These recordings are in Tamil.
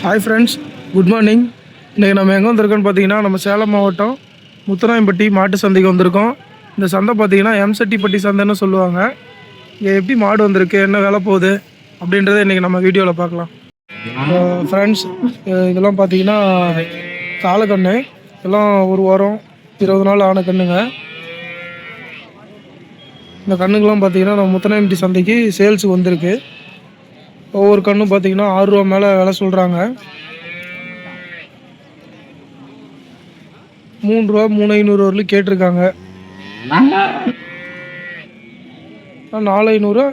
Hi friends, good morning. இன்றைக்கி நம்ம எங்கே வந்திருக்கோன்னு பார்த்தீங்கன்னா, நம்ம சேலம் மாவட்டம் முத்துராயம்பட்டி மாட்டு சந்தைக்கு வந்திருக்கோம். இந்த சந்தை பார்த்தீங்கன்னா எம்செட்டிப்பட்டி சந்தைன்னு சொல்லுவாங்க. இங்கே எப்படி மாடு வந்திருக்கு, என்ன விலை போகுது அப்படின்றத இன்றைக்கி நம்ம வீடியோவில் பார்க்கலாம். ஃப்ரெண்ட்ஸ், இதெல்லாம் பார்த்தீங்கன்னா காலக்கண்ணு, இதெல்லாம் ஒரு வாரம் 20 நாள் ஆன கண்ணுங்க. இந்த கண்ணுக்கெல்லாம் பார்த்தீங்கன்னா நம்ம முத்துராயம்பட்டி சந்தைக்கு சேல்ஸுக்கு வந்திருக்கு. ஒவ்வொரு கண்ணும் பார்த்தீங்கன்னா 6 ரூபா மேலே விலை சொல்கிறாங்க. 3 ரூபா 3,500 வரலும் கேட்டிருக்காங்க. 4,500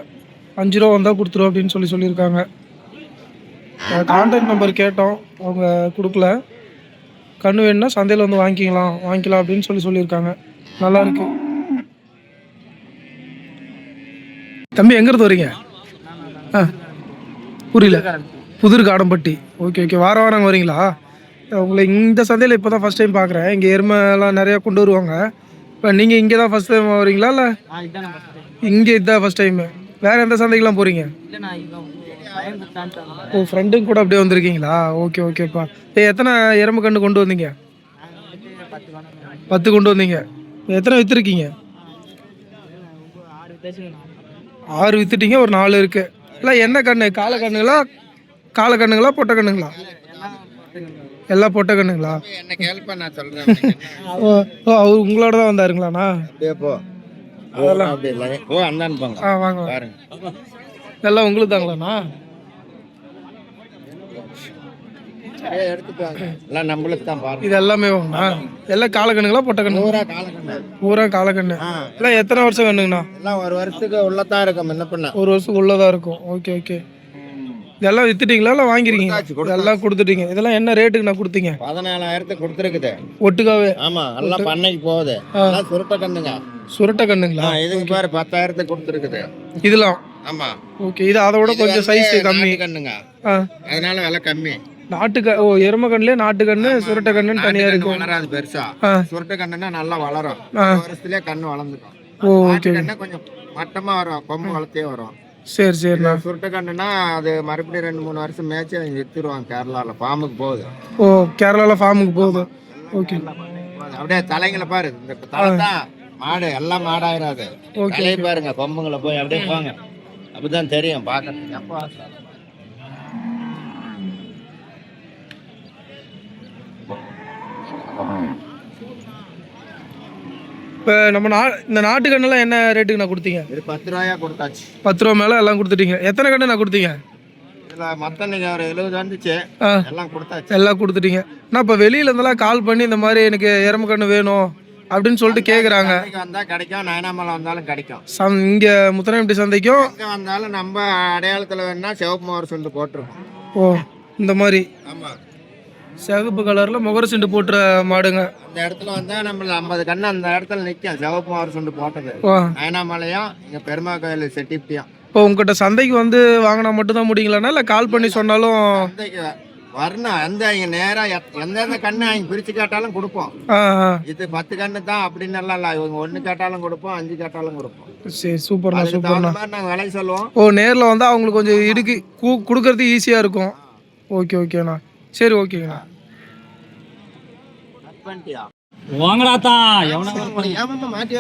5 ரூபா வந்தால் கொடுத்துருவோம் அப்படின்னு சொல்லியிருக்காங்க. கான்டாக்ட் நம்பர் கேட்டோம், அவங்க கொடுக்கல. கண்ணு வேணுன்னா சந்தையில் வந்து வாங்கிக்கலாம் அப்படின்னு சொல்லியிருக்காங்க. நல்லாயிருக்கு. தம்பி எங்கேருந்து வரீங்க? புரியல. புதுர் காடம்பட்டி. ஓகே. வாரம் அங்கே வரீங்களா? உங்களை இந்த சந்தையில் இப்போ தான் ஃபஸ்ட் டைம் பார்க்குறேன். இங்கே எருமைலாம் நிறையா கொண்டு வருவாங்க. இப்போ நீங்கள் இங்கே தான் ஃபஸ்ட் டைம் வரீங்களா? இல்லை இங்கே இதுதான் ஃபஸ்ட் டைமு? வேறு எந்த சந்தைக்கெலாம் போகிறீங்க? ஓ, ஃப்ரெண்டுங்க கூட அப்படியே வந்திருக்கீங்களா? ஓகேப்பா. எத்தனை எறும்பு கன்று கொண்டு வந்தீங்க? 10 கொண்டு வந்தீங்க. எத்தனை விற்றுருக்கீங்க? 6 விற்றுட்டீங்க, ஒரு 4 இருக்குது. இல்லை என்ன கண்ணு? காலக்கண்ணுங்களா பொட்டை கண்ணுங்களா? எல்லாம் பொட்டை கண்ணுங்களா? ஓ, அவர் உங்களோட தான் வந்தாருங்களாண்ணா? வாங்க. எல்லாம் உங்களுக்கு தாங்களாண்ணா? இது எல்லாமே வாங்கண்ணா. எல்லாம் காலக்கண்ணுங்களா பொட்டை கண்ணு? பூரா காலக்கண்ணு. எல்லாம் எத்தனை வருஷம் கண்ணுங்கண்ணா? எல்லாம் ஒரு வருஷத்துக்கு உள்ளதான் இருக்கும். என்ன பண்ண ஒரு வருஷத்துக்கு உள்ளதா இருக்கும். ஓகே. இதெல்லாம் வித்துட்டீங்களா? இல்லை வாங்கிருக்கீங்க? எல்லாம் கொடுத்துட்டீங்க. இதெல்லாம் என்ன ரேட்டுக்கு நான் கொடுத்தீங்க? 14,000 கொடுத்துருக்குது ஒட்டுக்காவே. ஆமா, எல்லாம் பண்ணைக்கு போகுது. சுருட்டை கண்ணுங்க. சுருட்டை கண்ணுங்களா? இதுக்கு பாரு 10,000 கொடுத்துருக்குது இதெல்லாம். ஆமா. ஓகே, இது அதோட கொஞ்சம் சைஸ் கம்மி கண்ணுங்க, அதனால விலை கம்மி. எரும கண்ணுல நாட்டு கண்ணு சுருட்டை கண்ணுன்னு தனியா இருக்கும். வளராது பெருசா. சுருட்டை கண்ணுன்னா நல்லா வளரும். வருஷத்துலயே கண்ணு வளர்ந்துடும். கண்ணு கொஞ்சம் மட்டமா வரும், கொம்பு வளர்த்தே வரும். சரி. சுருட்டை கண்ணுன்னா அது மறுபடியும் 2-3 வருஷம் மேய்ச்சி வித்துருவாங்க. கேரளால ஃபார்முக்கு போகுது. ஓ, கேரளால ஃபார்முக்கு போகுது. ஓகே. அப்படியே தலைங்களை பாரு, இந்த தலை தான் மாடு. எல்லாம் மாடாயிராது. தலையை பாருங்க, கொம்புங்களை போய் அப்படியே போங்க, அப்படிதான் தெரியும் பார்க்கறதுக்கு. இப்போ நம்ம இந்த நாட்டு கண்ணெல்லாம் என்ன ரேட்டுக்கு நான் கொடுத்தீங்க? இது 10 ரூபாயா கொடுத்தாச்சு. 10 ரூபா மேலே எல்லாம் கொடுத்துட்டீங்க. எத்தனை கண்ணு நான் கொடுத்தீங்க? இதில் மற்ற நீங்கள் ஒரு 70 வந்துச்சு, எல்லாம் கொடுத்தாச்சு. எல்லாம் கொடுத்துட்டீங்க. நான் இப்போ வெளியில இருந்தெல்லாம் கால் பண்ணி இந்த மாதிரி எனக்கு எருமை கண்ணு வேணும் அப்படின்னு சொல்லிட்டு கேட்குறாங்க. வந்தால் கிடைக்கும், நயனாமலை வந்தாலும் கிடைக்கும். இங்கே முத்துராயம்பட்டி சந்தைக்கும் எங்கே வந்தாலும் நம்ம அடையாளத்தில் வேணா சிவப்பு மோர் சுண்டு போட்டிருக்கோம். ஓ, இந்த மாதிரி. ஆமாம், சிவப்பு கலர்ல முகர சிண்டு போட்டுற மாடுங்க. அந்த இடத்துல வந்தா நம்ம 50 கண்ணு அந்த இடத்துல நிற்கும். சிவப்பு மோர் சுண்டு போட்டது நயனாமலையும் இங்கே பெருமா கோயில் செட்டிப்பிட்டியும். இப்போ உங்ககிட்ட சந்தைக்கு வந்து வாங்கினா மட்டும் தான் முடியுங்களாண்ணா? இல்லை கால் பண்ணி சொன்னாலும்? சந்தைக்கு வரணும். இங்கே நேராக எந்தெந்த கண்ணு அவங்க பிரித்து கேட்டாலும் கொடுப்போம். இது 10 கண்ணு தான் அப்படின்னு எல்லாம் இல்லை. இவங்க 1 கேட்டாலும் கொடுப்போம், 5 கேட்டாலும் கொடுப்போம். சரி, சூப்பர்ண்ணா. நாங்கள் விலை சொல்லுவோம். ஓ, நேரில் வந்து அவங்களுக்கு கொஞ்சம் இடுக்கி கொடுக்கறது ஈஸியாக இருக்கும். ஓகேண்ணா. சரி, ஓகேங்கண்ணா.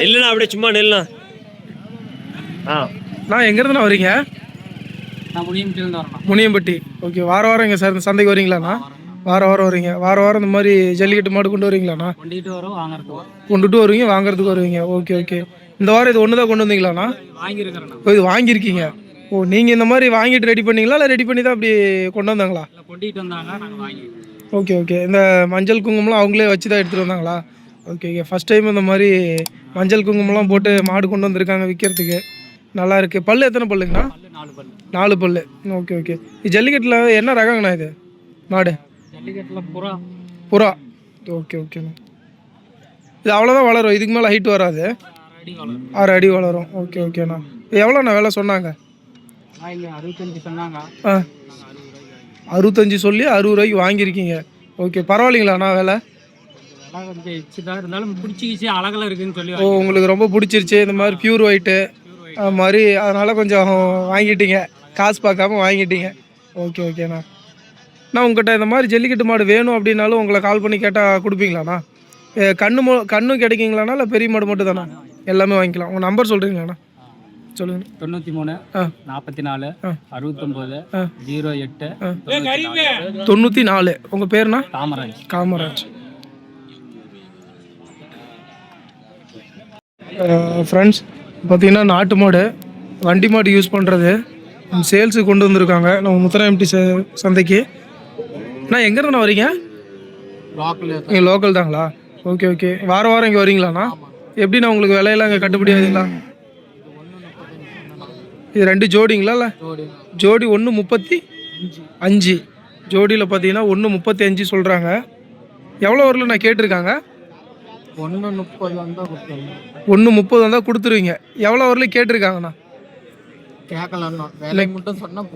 இல்லைண்ணா, அப்படியே சும்மா நெல்லுண்ணா. நான் எங்கேருந்துண்ணா வரீங்க? முனியம்பட்டி. ஓகே. வாரம் இங்கே சார் சந்தைக்கு வரீங்களாண்ணா? வாரம் வரீங்க. வாரம் இந்த மாதிரி ஜல்லிக்கட்டு மாடு கொண்டு வரீங்களாண்ணா? கொண்டுட்டு வருவீங்க, வாங்குறதுக்கு வருவீங்க. ஓகே. இந்த வாரம் இது ஒன்று தான் கொண்டு வந்தீங்களாண்ணா? இது வாங்கியிருக்கீங்க. ஓ, நீங்கள் இந்த மாதிரி வாங்கிட்டு ரெடி பண்ணீங்களா? இல்லை ரெடி பண்ணி தான் அப்படி கொண்டு வந்தாங்களா? ஓகே. இந்த மஞ்சள் குங்குமம்லாம் அவங்களே வச்சு தான் எடுத்துகிட்டு வந்தாங்களா? ஓகே. ஃபஸ்ட் டைம் இந்த மாதிரி மஞ்சள் குங்குமம்லாம் போட்டு மாடு கொண்டு வந்திருக்காங்க விற்கிறதுக்கு. நல்லா இருக்குது. பல்லு எத்தனை பல்லுங்கண்ணா? 4 பல்லு. ஓகே. இது ஜல்லிக்கட்டில் என்ன ரகங்கண்ணா இது மாடு? புறா. ஓகேண்ணா. இது அவ்வளோதான் வளரும், இதுக்கு மேலே ஹைட் வராது? 6 அடி வளரும். ஓகேண்ணா. எவ்வளோண்ணா வேலை சொன்னாங்க? 65 சொல்லி 60 ரூபாய்க்கு வாங்கியிருக்கீங்க. ஓகே, பரவாயில்லைங்களாண்ணா வேலை? ஓ, உங்களுக்கு ரொம்ப பிடிச்சிருச்சு இந்த மாதிரி பியூர் ஒயிட்டு அது மாதிரி, அதனால் கொஞ்சம் வாங்கிட்டீங்க, காசு பார்க்காம வாங்கிட்டீங்க. ஓகேண்ணா. நான் உங்கள்கிட்ட இந்த மாதிரி ஜல்லிக்கட்டு மாடு வேணும் அப்படின்னாலும் உங்களை கால் பண்ணி கேட்டால் கொடுப்பீங்களாண்ணா? கண்ணும் கிடைக்குங்களாண்ணா இல்லை பெரிய மாடு மட்டும் தானே? எல்லாமே வாங்கிக்கலாம். உங்கள் நம்பர் சொல்கிறீங்களாண்ணா? சொல்லுங்கள். 93 44 69 08 94. உங்கள் பேருண்ணா? காமராஜ். காமராஜ். ஃப்ரெண்ட்ஸ் பார்த்தீங்கன்னா நாட்டு மாடு வண்டி மாடு யூஸ் பண்ணுறது சேல்ஸுக்கு கொண்டு வந்திருக்காங்க நம்ம முத்தரா எம்டி சந்தைக்கு. நான் எங்கேருந்து வரீங்க? நீங்கள் லோக்கல் தாங்களா? Okay okay. வாரம் இங்கே வரீங்களாண்ணா? எப்படிண்ணா உங்களுக்கு விலையெல்லாம் இங்கே கட்டுப்படி ஆகுதுங்களா? இது 2 ஜோடிங்களா? இல்லை ஜோடி 1.35. ஜோடியில் பார்த்தீங்கன்னா 1.35 சொல்கிறாங்க. எவ்வளோ வரல நான் கேட்டிருக்காங்க? 1.30 வந்தால் கொடுத்துருவீங்க. எவ்வளோ வரலையும் கேட்டிருக்காங்கண்ணா? விலை மட்டும் சொன்னால்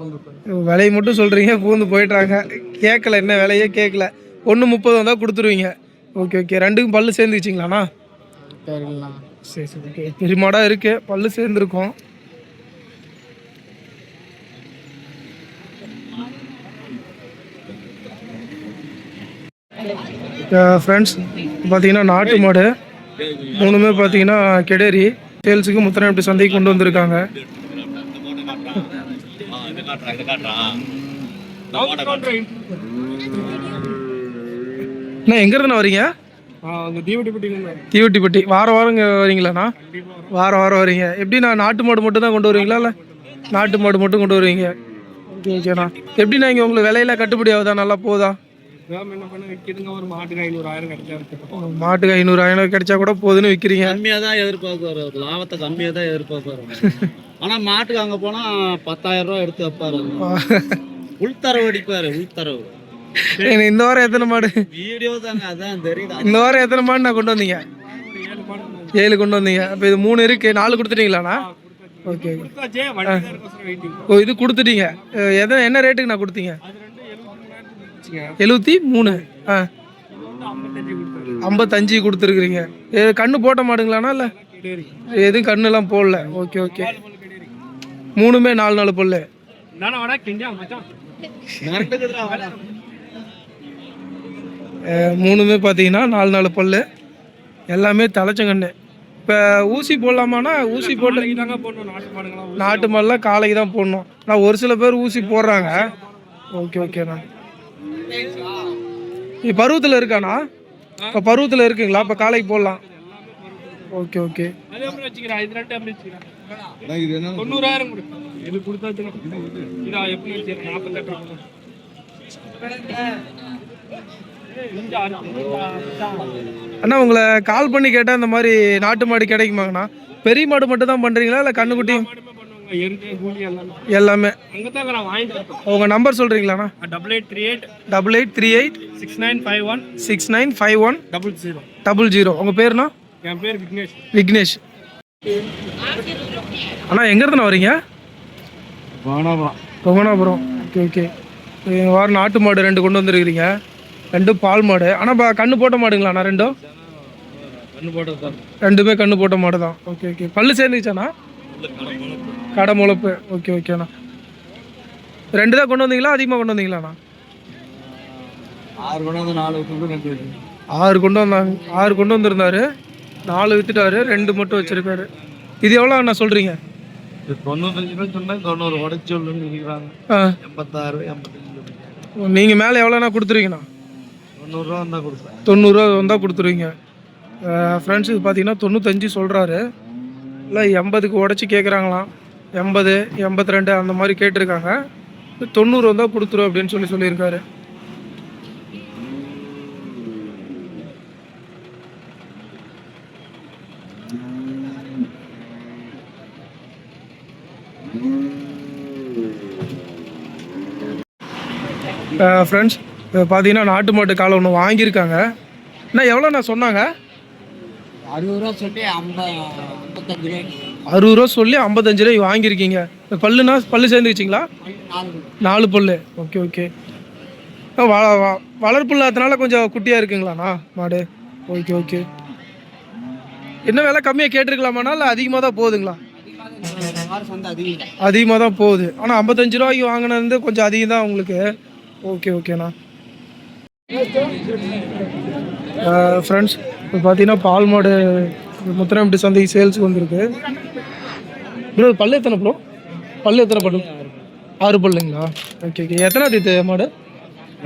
விலையை மட்டும் சொல்கிறீங்க, பூந்து போயிட்டாங்க. கேட்கல, என்ன விலையே கேட்கல. 1.30 வந்தால் கொடுத்துருவீங்க. Okay okay. ரெண்டுக்கும் பல்லு சேர்ந்துச்சிங்களாண்ணா? சரி சரி ஓகே. பெருமாடாக இருக்குது, பல்லு சேர்ந்துருக்கும். ஃப்ரெண்ட்ஸ் பார்த்தீங்கன்னா நாட்டு மாடு 3மே பார்த்தீங்கன்னா கெடேரி சேல்ஸுக்கு முத்தரா எம்டி சந்தைக்கு கொண்டு வந்திருக்காங்க. அண்ணா எங்கேருந்து வரீங்க? தீவட்டிப்பட்டி. வாரம் இங்கே வரீங்களாண்ணா? வாரம் வரீங்க. எப்படிண்ணா நாட்டு மாடு மட்டும் தான் கொண்டு வருவீங்களா இல்லை நாட்டு மாடு மட்டும் கொண்டு வருவீங்க? ஓகே ஓகேண்ணா. எப்படிண்ணா இங்கே உங்களுக்கு விலையெல்லாம் கட்டுப்படி ஆகுதா? நல்லா போகுதா? மாட்டுக்கு 500 கிடைச்சா கூட போதுன்னு விற்கிறீங்க. கம்மியாக தான் எதிர்பார்க்குறோம், லாபத்தை கம்மியாக தான் எதிர்பார்க்குறோம். ஆனால் மாட்டுக்கு அங்கே போனால் 10,000 ரூபா எடுத்து வைப்பாரு. உள்தரவு அடிப்பாரு, உள்தரவு. இந்த வாரம் எத்தனை மாடு? வீடியோ தாங்க, அதான் தெரியுது. இந்த வாரம் எத்தனை மாடு நான் கொண்டு வந்தீங்க? 7 கொண்டு வந்தீங்க. அப்போ இது 3 இருக்கு, 4 கொடுத்துட்டீங்களாண்ணா? ஓகே. ஓ இது கொடுத்துட்டீங்க. என்ன ரேட்டுக்கு நான் கொடுத்தீங்க? 73. 55 கொடுத்துருக்குறீங்க. கண்ணு போட்ட மாடுங்களாண்ணா? இல்லை எதுவும் கண்ணுலாம் போடல. Okay okay. 3மே 4 பல்லு. 3மே பார்த்தீங்கன்னா 4 பல்லு. எல்லாமே தலைச்சங்கண்ணு. இப்போ ஊசி போடலாமாண்ணா? ஊசி போட்டு நாட்டு மாடெலாம் காலைக்கு தான் போடணும். நான் ஒரு சில பேர் ஊசி போடுறாங்க. ஓகே ஓகேண்ணா. பருவத்தில் இருக்காண்ணா? இப்போ பருவத்தில் இருக்குங்களா? இப்போ காலைக்கு போடலாம். Okay okay. அண்ணா உங்களை கால் பண்ணி கேட்டால் இந்த மாதிரி நாட்டு மாடு கிடைக்குமாங்கண்ணா? பெரிய மாடு மட்டும் தான் பண்ணுறீங்களா இல்லை கண்ணுக்குட்டி எல்லாமே? உங்கள் நம்பர் சொல்கிறீங்களாண்ணா? 8838 6951 00. உங்கள் பேருண்ணா? என் பேர் விக்னேஷ். விக்னேஷ். அண்ணா எங்கேருந்துண்ணா வரீங்க? பொங்கனாபுரம். Okay okay. வாரம் நாட்டு மாடு 2 கொண்டு வந்துருக்கிறீங்க. 2 பால் மாடு. ஆனால் கண்ணு போட்ட மாடுங்களாண்ணா? 2ம் கண்ணு போட்டது தான். 2மே கண்ணு போட்ட மாடு தான். Okay okay. பல்லு சேர்ந்துச்சாண்ணா? கடை முளைப்பு. ஓகே ஓகேண்ணா. 2 தான் கொண்டு வந்தீங்களா? அதிகமாக கொண்டு வந்தீங்களாண்ணா? 6 கொண்டு வந்து 4 6 கொண்டு வந்தாங்க. 6 கொண்டு வந்திருந்தாரு, 4 வித்துட்டாரு, 2 மட்டும் வச்சிருக்காரு. இது எவ்வளோ அண்ணா சொல்கிறீங்க? 95 சொன்னேன், 90 உடச்சு சொல்லுன்னு நினைக்கிறாங்க. 86 85. நீங்கள் மேலே எவ்வளோண்ணா கொடுத்துருவீங்கண்ணா? 90 ரூபா வந்தால் கொடுப்பேன். 90 ரூபா வந்தால் கொடுத்துருவீங்க. ஃப்ரெண்ட்ஸ் இது பார்த்தீங்கன்னா 95 சொல்கிறாரு. இல்லை 80க்கு உடச்சி கேட்குறாங்களாம். 80 82 அந்த மாதிரி கேட்டிருக்காங்க. 90 வந்தால் கொடுத்துரும் அப்படின்னு சொல்லியிருக்காரு. ஃப்ரெண்ட்ஸ் பார்த்தீங்கன்னா நாட்டு மாட்டு காலை ஒன்று வாங்கியிருக்காங்க. அண்ணா எவ்வளோண்ணா சொன்னாங்க? 60 ரூபா சொல்லி 55 ரூபாய். 60 ரூபா சொல்லி 55 ரூபாய் வாங்கியிருக்கீங்க. பல்லுண்ணா பல்லு சேர்ந்துக்கிச்சிங்களா? 4 பல்லு. Okay okay. வளர்ப்பு இல்லாதனால கொஞ்சம் குட்டியாக இருக்குங்களாண்ணா மாடு? Okay okay. என்ன விலை கம்மியாக கேட்டிருக்கலாமாண்ணா இல்லை அதிகமாக தான் போகுதுங்களா? அதிகம் அதிகமாக தான் போகுது. ஆனால் 55 ரூபாய்க்கு வாங்கினது கொஞ்சம் அதிகம் தான் உங்களுக்கு. ஓகே ஓகேண்ணா. ஃப்ரெண்ட்ஸ் இப்போ பார்த்தீங்கன்னா பால் மாடு முத்திராம்பட்டி சந்தைக்கு சேல்ஸுக்கு வந்திருக்கு. ப்ரோ பல்லு எத்தனை ப்ரோ? பல்லு எத்தனை பல்லு? 6 பல்லுங்களா? Okay okay. எத்தனாவது ஈத்து மாடு?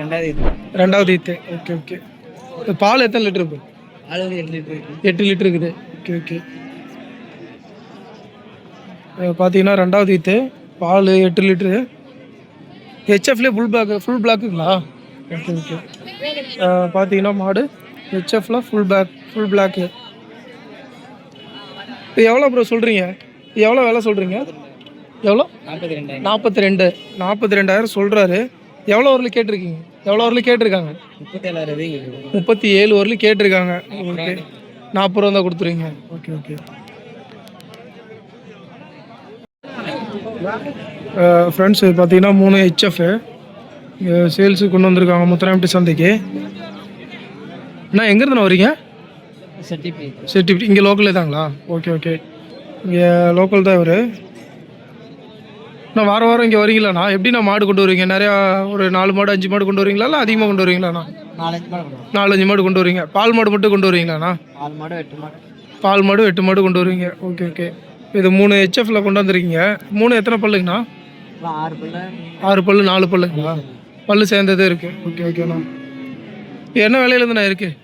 2வது ஈத்து. Okay okay. பால் எத்தனை லிட்டர் ப்ரோ? 8 லிட்டர் இருக்குது. Okay okay. பார்த்தீங்கன்னா 2வது ஈத்து, பால் 8 லிட்டரு. ஹெச்எஃப்லேயே ஃபுல் பிளாக்குங்களா? Okay okay. பார்த்தீங்கன்னா மாடு ஹெச்எஃப்ல ஃபுல் பிளாக்கு. இப்போ எவ்வளோ ப்ரோ சொல்கிறீங்க? எவ்வளோ வேலை சொல்கிறீங்க? எவ்வளோ? 42,000 சொல்கிறாரு. எவ்வளோ வரலும் கேட்டிருக்கீங்க? எவ்வளோ வரலும் கேட்டிருக்காங்க? 37 வரலும் கேட்டிருக்காங்க. ஓகே 40 ரூபா தான் கொடுத்துருவீங்க. Okay okay. ஃப்ரெண்ட்ஸ் பார்த்தீங்கன்னா 3 ஹெச்எஃப் சேல்ஸுக்கு கொண்டு வந்திருக்காங்க முத்திராம்பட்டி சந்தைக்கு. அண்ணா எங்கேருந்து வரீங்க? செட்டிப்பட்டி. இங்கே லோக்கலே தாங்களா? Okay okay. இங்கே லோக்கல் தான் இவர். நான் வாரம் இங்கே வரீங்களாண்ணா? எப்படிண்ணா மாடு கொண்டு வருவீங்க? நிறையா ஒரு 4 மாடு 5 மாடு கொண்டு வரீங்களா? இல்லை அதிகமாக கொண்டு வரீங்களாண்ணா? 4-5 மாடு கொண்டு வரீங்க. பால் மாடு மட்டும் கொண்டு வரீங்களாண்ணா? பால் மாடு 8 மாடு கொண்டு வருவீங்க. Okay okay. இது 3 ஹெச்எஃப்ல கொண்டு வந்திருக்கீங்க. 3 எத்தனை பல்லுங்கண்ணா? 6 பல்லு 4 பல்லுங்களா? பல்லு சேர்ந்ததே இருக்குது. ஓகே ஓகேண்ணா. என்ன விலையிலேருந்துண்ணா இருக்குது?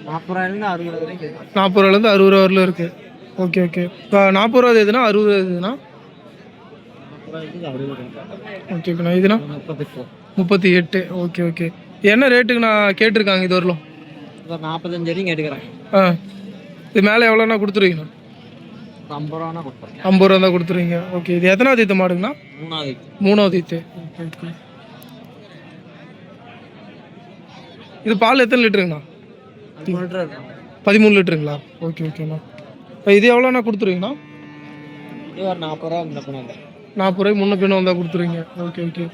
40 ரூபாலேருந்து 60 ரூபா வரலும் இருக்குது. Okay okay. இப்போ 40 ரூபா எதுனா 60 ரூபா எதுனா? ஓகே ஓகேண்ணா. இதுனா 38. Okay okay. என்ன ரேட்டுக்கு நான் கேட்டிருக்காங்க இது வரலும்? 45 வரைக்கும் கேட்டுக்கிறேன். இது மேலே எவ்வளோண்ணா கொடுத்துருவீங்கண்ணா? 50 ரூபா தான் கொடுத்துருவீங்க. ஓகே. இது எத்தனாவது ஈத்து மாடுங்கண்ணா? 3வது ஈத்து. Okay okay. இது பால் எத்தனை லிட்டருங்கண்ணா? 13 லிட்டருங்களா? ஓகே ஓகேண்ணா. இப்போ இது எவ்வளோண்ணா கொடுத்துருவீங்கண்ணா? 40 ரூபாய்க்கு முன்ன பின்ன வந்தால் கொடுத்துருவீங்க. Okay okay.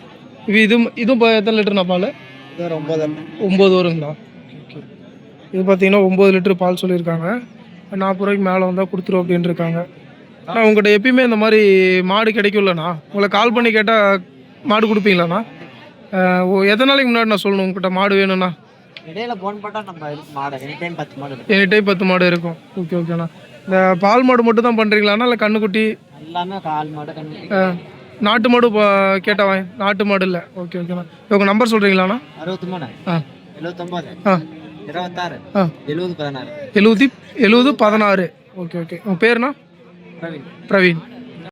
இதுவும் இப்போ எத்தனை லிட்டருண்ணா பால்? 9 வருங்களா? ஓகே. இது பார்த்தீங்கன்னா 9 லிட்டர் பால் சொல்லியிருக்காங்க. 40 ரூபாய்க்கு மேலே வந்தால் கொடுத்துருவோம் அப்படின்னு இருக்காங்க. ஆனால் உங்கள்கிட்ட எப்பயுமே இந்த மாதிரி மாடு கிடைக்கும்லண்ணா? உங்களை கால் பண்ணி கேட்டால் மாடு கொடுப்பீங்களாண்ணா? எத்தனை நாளைக்கு முன்னாடி நான் சொல்லணும் உங்கள்கிட்ட மாடு வேணும்ண்ணா? எனி டைம் 10 மாடு இருக்கும். ஓகே ஓகேண்ணா. இந்த பால் மாடு மட்டும் தான் பண்ணுறீங்களாண்ணா? இல்லை கண்ணுக்குட்டி நாட்டு மாடு கேட்டாவா? நாட்டு மாடு இல்லை. ஓகே ஓகேண்ணா. உங்கள் நம்பர் சொல்கிறீங்களாண்ணா? 70 16. Okay okay. உங்கள் பேருண்ணா? பிரவீன்.